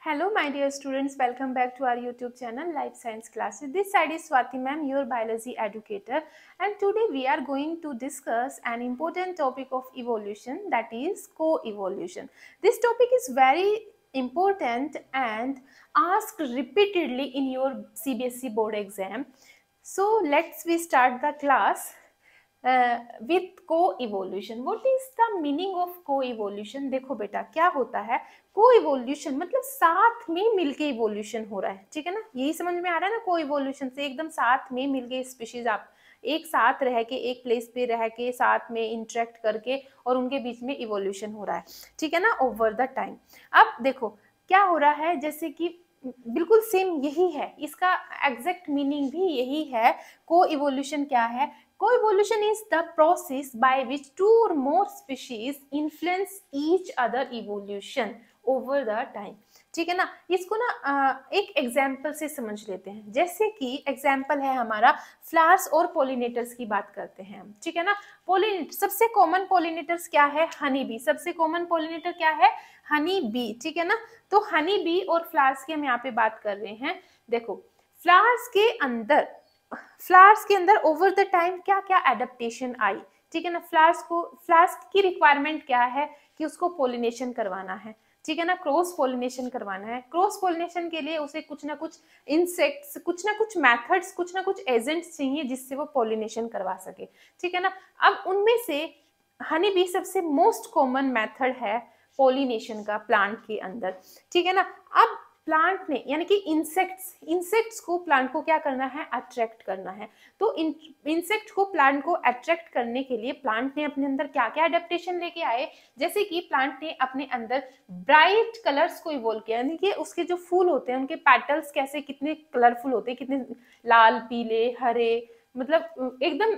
Hello, my dear students. Welcome back to our YouTube channel, Life Science Classes. This side is Swati ma'am, your biology educator, and today we are going to discuss an important topic of evolution, that is co-evolution. This topic is very important and asked repeatedly in your CBSE board exam. So let's we start the class with coevolution. What is the meaning of coevolution? देखो बेटा, क्या होता है को evolution मतलब साथ में मिलके इवोल्यूशन हो रहा है. ठीक है ना, यही समझ में आ रहा है ना. को इवोल्यूशन से एकदम साथ में मिलके स्पीशीज आप एक साथ रह के एक प्लेस पे रह के साथ में इंटरेक्ट करके और उनके बीच में इवोल्यूशन हो रहा है. ठीक है ना, ओवर द टाइम. अब देखो क्या हो रहा है, जैसे कि बिल्कुल सेम यही है, इसका एग्जैक्ट मीनिंग भी यही है. को इवोल्यूशन क्या है? Co-evolution is the process by which two or more species influence each other evolution over the time. ठीक है ना, इसको ना एक एग्जाम्पल से समझ लेते हैं. जैसे कि एग्जाम्पल है हमारा फ्लावर्स और पोलिनेटर्स की बात करते हैं हम. ठीक है ना, पोलिनेटर सबसे कॉमन पोलिनेटर्स क्या है? Honey bee. सबसे कॉमन पोलिनेटर क्या है? Honey bee. ठीक है ना, तो हनी बी और फ्लावर्स की हम यहाँ पे बात कर रहे हैं. देखो फ्लावर्स के अंदर ओवर द टाइम क्या क्या एडेप्टेशन आई. ठीक है ना, फ्लावर्स की रिक्वायरमेंट क्या है कि उसको पोलिनेशन करवाना है. ठीक है ना, क्रॉस पोलिनेशन करवाना है. क्रॉस पोलिनेशन के लिए उसे कुछ ना कुछ इंसेक्ट्स, कुछ ना कुछ मेथड्स, कुछ ना कुछ एजेंट्स चाहिए जिससे वो पोलिनेशन करवा सके. ठीक है ना, अब उनमें से हनी बी सबसे मोस्ट कॉमन मेथड है पोलिनेशन का प्लांट के अंदर. ठीक है ना, अब प्लांट ने यानी कि इंसेक्ट्स को प्लांट को क्या करना है? अट्रैक्ट करना है. तो इंसेक्ट को प्लांट को अट्रैक्ट करने के लिए प्लांट ने अपने अंदर क्या क्या एडेप्टेशन लेके आए. जैसे कि प्लांट ने अपने अंदर ब्राइट कलर्स को इवोल्व किया, यानी कि उसके जो फूल होते हैं उनके पेटल्स कैसे कितने कलरफुल होते हैं, कितने लाल पीले हरे, मतलब एकदम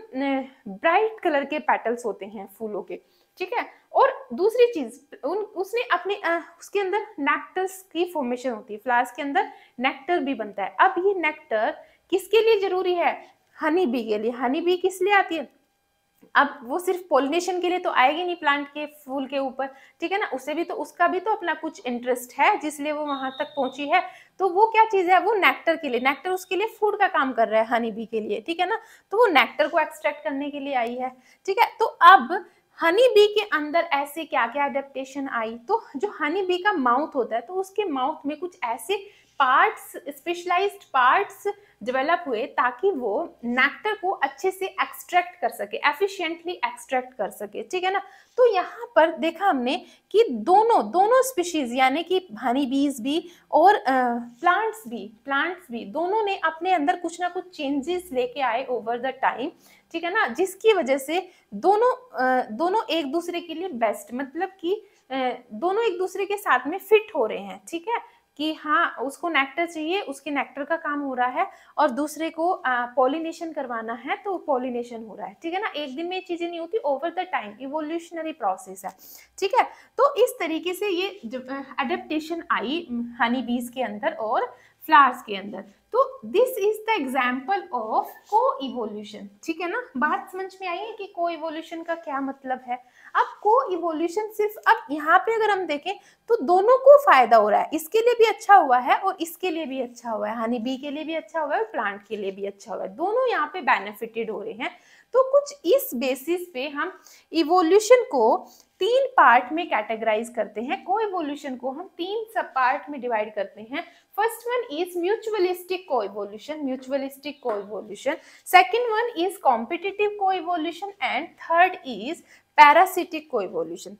ब्राइट कलर के पेटल्स होते हैं फूलों के. ठीक है, और दूसरी चीज उसने अपने उसके अंदर नेक्टर्स की फॉर्मेशन होती है. फ्लावर्स के अंदर नेक्टर भी बनता है. अब ये नेक्टर किसके लिए जरूरी है? हनी बी के लिए. हनी बी किस लिए आती है? अब वो सिर्फ पोलिनेशन के लिए तो आएगी नहीं प्लांट के फूल के ऊपर. ठीक है ना, उसका भी तो अपना कुछ इंटरेस्ट है जिसलिए वो वहां तक पहुंची है. तो वो क्या चीज है? वो नेक्टर के लिए. नेक्टर उसके लिए फूड का काम कर रहा है हनी बी के लिए. ठीक है ना, तो वो नेक्टर को एक्सट्रैक्ट करने के लिए आई है. ठीक है, तो अब हनी बी के अंदर ऐसे क्या क्या एडेप्टेशन आई. तो जो हनी बी का माउथ होता है तो उसके माउथ में कुछ ऐसे पार्ट्स, स्पेशलाइज्ड पार्ट्स डेवलप हुए ताकि वो नेक्टर को अच्छे से एक्सट्रैक्ट कर सके, एफिशिएंटली एक्सट्रैक्ट कर सके. ठीक है ना, तो यहाँ पर देखा हमने कि दोनों स्पीशीज यानी कि हनी बीज भी और प्लांट्स भी दोनों ने अपने अंदर कुछ ना कुछ चेंजेस लेके आए ओवर द टाइम. ठीक है ना, जिसकी वजह से दोनों एक दूसरे के लिए बेस्ट, मतलब कि दोनों एक दूसरे के साथ में फिट हो रहे हैं. ठीक है, कि हाँ उसको नेक्टर चाहिए, उसके नेक्टर का काम हो रहा है, और दूसरे को पॉलिनेशन करवाना है तो पॉलिनेशन हो रहा है. ठीक है ना, एक दिन में ये चीजें नहीं होती, over the time evolutionary process है. ठीक है, तो इस तरीके से ये एडेप्टेशन आई हनी बीज के अंदर और फ्लावर्स के अंदर. तो this is the example of को इवोल्यूशन. ठीक है ना, बात समझ में आई है कि को इवोल्यूशन का क्या मतलब है. अब को इवोल्यूशन सिर्फ, अब यहाँ पे अगर हम देखें तो दोनों को फायदा हो रहा है. इसके लिए भी अच्छा हुआ है और इसके लिए भी अच्छा हुआ है. हनी बी के लिए भी अच्छा हुआ है और प्लांट के लिए भी अच्छा हुआ है. दोनों यहाँ पे बेनिफिटेड हो रहे हैं. तो कुछ इस बेसिस पे हम इवोल्यूशन को 3 पार्ट में कैटेगराइज करते हैं. को इवोल्यूशन को हम 3 सब पार्ट में डिवाइड करते हैं. First one is mutualistic co-evolution. Second one is competitive co-evolution and third is parasitic co-evolution.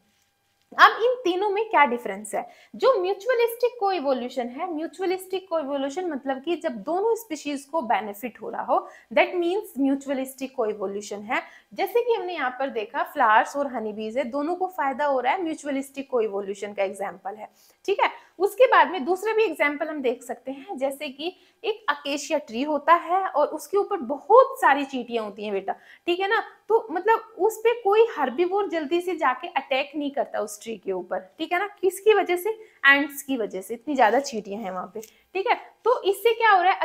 अब इन तीनों में क्या डिफरेंस है? जो म्यूचुअलिस्टिक को इवोल्यूशन मतलब कि जब दोनों स्पीशीज को बेनिफिट हो रहा हो, दैट मींस म्यूचुअलिस्टिक को इवोल्यूशन है. जैसे कि हमने यहाँ पर देखा फ्लावर्स और हनी बीज है, दोनों को फायदा हो रहा है, म्यूचुअलिस्टिक को इवोल्यूशन का एग्जाम्पल है. ठीक है, उसके बाद में दूसरा भी एग्जाम्पल हम देख सकते हैं. जैसे कि एक अकेशिया ट्री होता है और उसके ऊपर बहुत सारी चींटियां होती हैं बेटा. ठीक है ना, तो मतलब उस पे कोई हर्बीवोर जल्दी से जाके अटैक नहीं करता उस ट्री के ऊपर. ठीक है ना, किसकी वजह से? एंट्स की वजह से. इतनी ज्यादा चींटियां हैं वहां पे. ठीक है, तो इससे क्या हो रहा है?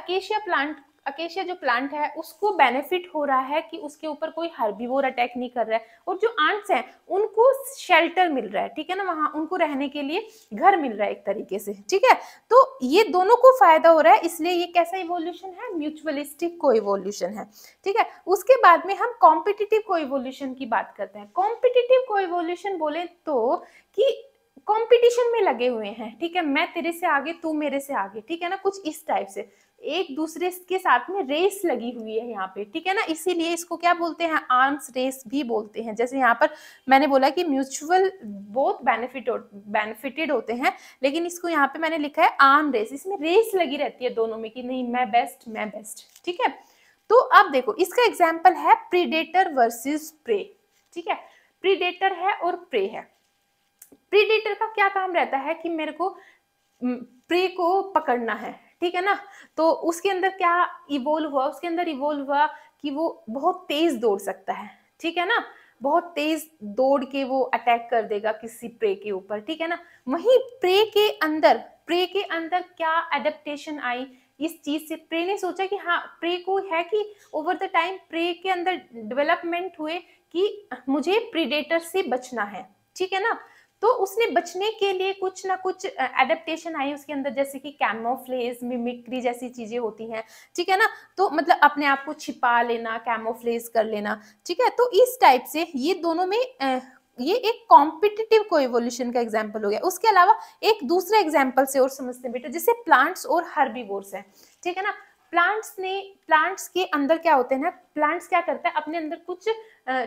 अकेशिया जो प्लांट है उसको बेनिफिट हो रहा है कि उसके ऊपर कोई हर्बीवोर अटैक नहीं कर रहा है, और जो आंट्स हैं उनको शेल्टर मिल रहा है, ठीक है ना, वहां उनको रहने के लिए घर मिल रहा है एक तरीके से, ठीक है। तो ये दोनों को फायदा हो रहा है, इसलिए ये कैसा इवोल्यूशन है, म्यूचुअलिस्टिक कोइवोल्यूशन है, ठीक है। उसके बाद में हम कॉम्पिटिटिव कोइवोल्यूशन की बात करते हैं। कॉम्पिटिटिव कोइवोल्यूशन बोले तो कि कंपटीशन में लगे हुए हैं, ठीक है, मैं तेरे से आगे तू मेरे से आगे, ठीक है ना, कुछ इस टाइप से एक दूसरे के साथ में रेस लगी हुई है यहाँ पे, ठीक है ना, इसीलिए इसको क्या बोलते हैं, आर्म्स रेस भी बोलते हैं। जैसे यहाँ पर मैंने बोला कि म्यूचुअल बोथ बेनिफिटेड होते हैं, लेकिन इसको यहाँ पे मैंने लिखा है आर्म रेस, इसमें रेस लगी रहती है दोनों में कि नहीं मैं बेस्ट, ठीक है। तो अब देखो इसका एग्जाम्पल है प्रीडेटर वर्सेस प्रे, ठीक है, प्रीडेटर है और प्रे है। प्रीडेटर का क्या काम रहता है कि मेरे को प्रे को पकड़ना है, ठीक है ना, तो उसके अंदर क्या इवोल्व हुआ, उसके अंदर इवोल्व हुआ कि वो बहुत तेज दौड़ सकता है, ठीक है ना, बहुत तेज दौड़ के वो अटैक कर देगा किसी प्रे के ऊपर, ठीक है ना। वहीं प्रे के अंदर क्या एडेप्टेशन आई इस चीज से, प्रे ने सोचा कि हाँ प्रे को है कि ओवर द टाइम प्रे के अंदर डेवलपमेंट हुए कि मुझे प्रीडेटर से बचना है, ठीक है ना, तो उसने बचने के लिए कुछ ना कुछ एडेप्टेशन आई उसके अंदर, जैसे कि कैमोफ्लेज, मिमिक्री जैसी चीजें होती हैं, ठीक है ना, तो मतलब अपने आप को छिपा लेना, कैमोफ्लेज कर लेना, ठीक है। तो इस टाइप से ये दोनों में ये एक कॉम्पिटिटिव कोइवोल्यूशन का एग्जाम्पल हो गया। उसके अलावा एक दूसरा एग्जाम्पल से और समझते हैं बेटा, जैसे प्लांट्स और हर्बीवोर्स हैं, ठीक है ना। प्लांट्स के अंदर क्या होते हैं ना, प्लांट्स क्या करता है अपने अंदर कुछ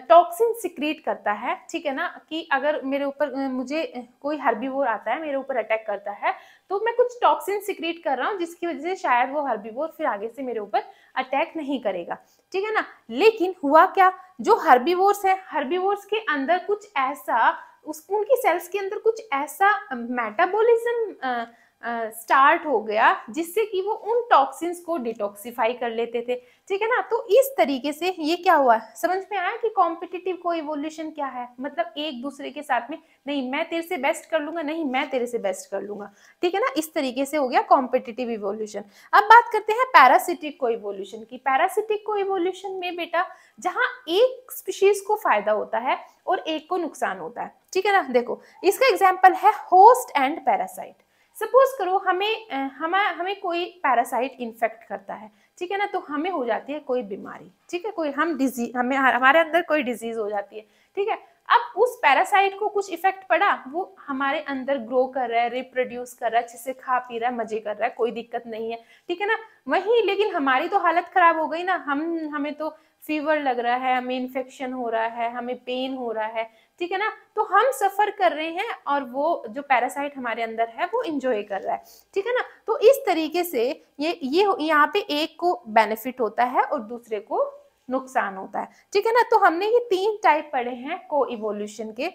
टॉक्सिन सिक्रीट करता है, ठीक है ना, कि अगर मेरे ऊपर मुझे कोई हर्बीवोर आता है मेरे ऊपर अटैक करता है तो मैं कुछ टॉक्सिन सिक्रीट कर रहा हूँ जिसकी वजह से शायद वो हर्बीवोर फिर आगे से मेरे ऊपर अटैक नहीं करेगा, ठीक है ना। लेकिन हुआ क्या, जो हर्बीवोर्स है, हर्बीवोर्स के अंदर कुछ ऐसा उनकी सेल्स के अंदर कुछ ऐसा मेटाबॉलिज्म स्टार्ट हो गया जिससे कि वो उन टॉक्सिन्स को डिटॉक्सिफाई कर लेते थे, ठीक है ना। तो इस तरीके से ये क्या हुआ, समझ में आया कि कॉम्पिटिटिव कोइवोल्यूशन क्या है, मतलब एक दूसरे के साथ में नहीं मैं तेरे से बेस्ट कर लूंगा, नहीं मैं तेरे से बेस्ट कर लूंगा, ठीक है ना, इस तरीके से हो गया कॉम्पिटिटिव इवोल्यूशन। अब बात करते हैं पैरासिटिक कोइवोल्यूशन की। पैरासिटिक कोइवोल्यूशन में बेटा जहां एक स्पीशीज को फायदा होता है और एक को नुकसान होता है, ठीक है ना। देखो इसका एग्जाम्पल है होस्ट एंड पैरासाइट। सपोज करो हमें कोई पैरासाइट इन्फेक्ट करता है, ठीक है ना, तो हमें हो जाती है कोई बीमारी, ठीक है, कोई हमारे अंदर कोई डिजीज हो जाती है, ठीक है। अब उस पैरासाइट को कुछ इफेक्ट पड़ा, वो हमारे अंदर ग्रो कर रहा है, रिप्रोड्यूस कर रहा है, अच्छे से खा पी रहा है, मजे कर रहा है, कोई दिक्कत नहीं है, ठीक है ना। वहीं लेकिन हमारी तो हालत खराब हो गई ना, हमें तो फीवर लग रहा है, हमें इन्फेक्शन हो रहा है, हमें पेन हो रहा है, ठीक है ना, तो हम सफर कर रहे हैं और वो जो पैरासाइट हमारे अंदर है वो इंजॉय कर रहा है, ठीक है ना। तो इस तरीके से ये यहाँ पे एक को बेनिफिट होता है और दूसरे को नुकसान होता है, ठीक है ना। तो हमने ये 3 टाइप पढ़े हैं को इवोल्यूशन के,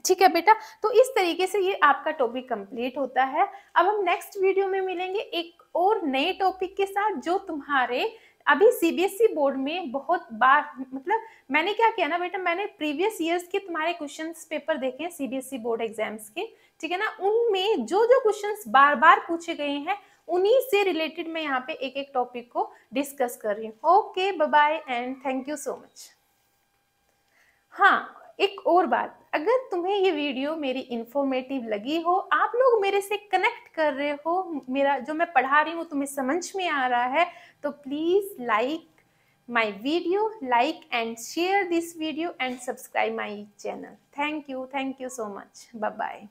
ठीक है बेटा। तो इस तरीके से ये आपका टॉपिक कंप्लीट होता है। अब हम नेक्स्ट वीडियो में मिलेंगे एक और नए टॉपिक के साथ जो तुम्हारे अभी सीबीएसई बोर्ड में बहुत बार, मतलब मैंने क्या किया ना बेटा, मैंने प्रीवियस ईयर्स के तुम्हारे क्वेश्चंस पेपर देखे हैं सीबीएसई बोर्ड एग्जाम्स के, ठीक है ना, उनमें जो जो क्वेश्चंस बार बार पूछे गए हैं उन्हीं से रिलेटेड मैं यहाँ पे एक एक टॉपिक को डिस्कस कर रही हूँ। Okay bye bye and thank you so much. हाँ एक और बात, अगर तुम्हें ये वीडियो मेरी इंफॉर्मेटिव लगी हो, आप लोग मेरे से कनेक्ट कर रहे हो, मेरा जो मैं पढ़ा रही हूँ तुम्हें समझ में आ रहा है, तो please like my video, like and share this video and subscribe my channel. Thank you so much, bye bye.